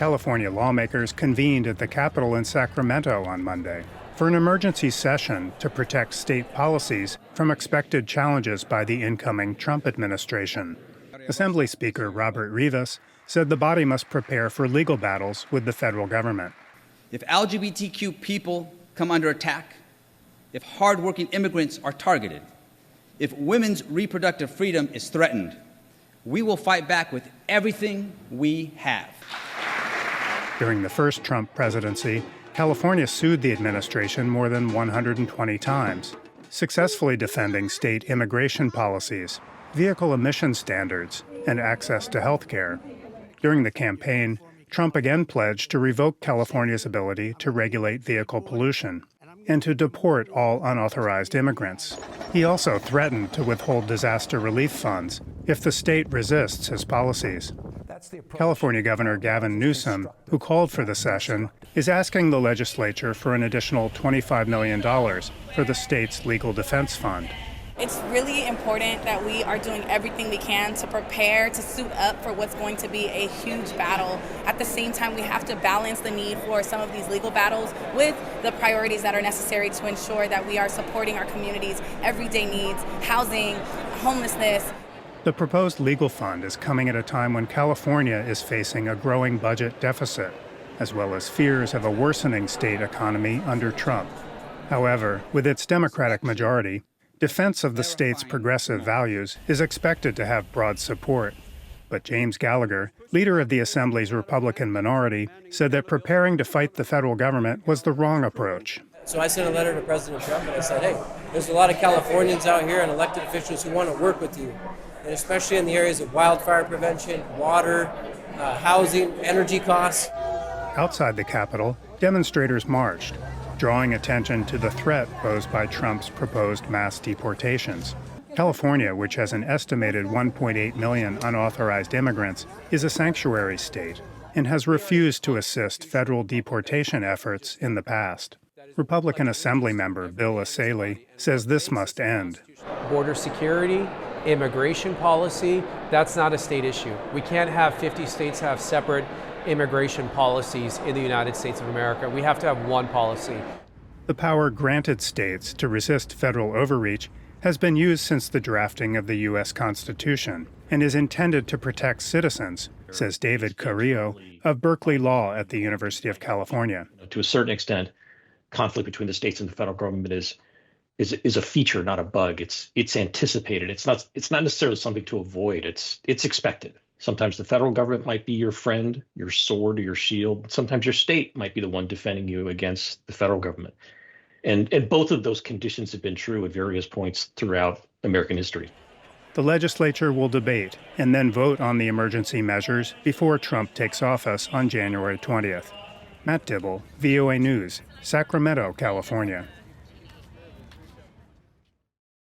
California lawmakers convened at the Capitol in Sacramento on Monday for an emergency session to protect state policies from expected challenges by the incoming Trump administration. Assembly Speaker Robert Rivas said the body must prepare for legal battles with the federal government. If LGBTQ people come under attack, if hardworking immigrants are targeted, if women's reproductive freedom is threatened, we will fight back with everything we have. During the first Trump presidency, California sued the administration more than 120 times, successfully defending state immigration policies, vehicle emission standards, and access to health care. During the campaign, Trump again pledged to revoke California's ability to regulate vehicle pollution and to deport all unauthorized immigrants. He also threatened to withhold disaster relief funds if the state resists his policies. California Governor Gavin Newsom, who called for the session, is asking the legislature for an additional $25 million for the state's legal defense fund. It's really important that we are doing everything we can to prepare to suit up for what's going to be a huge battle. At the same time, we have to balance the need for some of these legal battles with the priorities that are necessary to ensure that we are supporting our communities' everyday needs, housing, homelessness. The proposed legal fund is coming at a time when California is facing a growing budget deficit, as well as fears of a worsening state economy under Trump. However, with its Democratic majority, defense of the state's progressive values is expected to have broad support. But James Gallagher, leader of the Assembly's Republican minority, said that preparing to fight the federal government was the wrong approach. So I sent a letter to President Trump and I said, hey, there's a lot of Californians out here and elected officials who want to work with you, and especially in the areas of wildfire prevention, water, housing, energy costs. Outside the Capitol, demonstrators marched, drawing attention to the threat posed by Trump's proposed mass deportations. California, which has an estimated 1.8 million unauthorized immigrants, is a sanctuary state and has refused to assist federal deportation efforts in the past. Republican Assembly member Bill Asaley says this must end. Border security, immigration policy, that's not a state issue. We can't have 50 states have separate immigration policies in the United States of America. We have to have one policy. The power granted states to resist federal overreach has been used since the drafting of the U.S. Constitution and is intended to protect citizens, says David Carrillo of Berkeley Law at the University of California. To a certain extent, conflict between the states and the federal government is a feature, not a bug. It's anticipated. It's not necessarily something to avoid. It's expected. Sometimes the federal government might be your friend, your sword, or your shield. Sometimes your state might be the one defending you against the federal government. And both of those conditions have been true at various points throughout American history. The legislature will debate and then vote on the emergency measures before Trump takes office on January 20th. Matt Dibble, VOA News, Sacramento, California.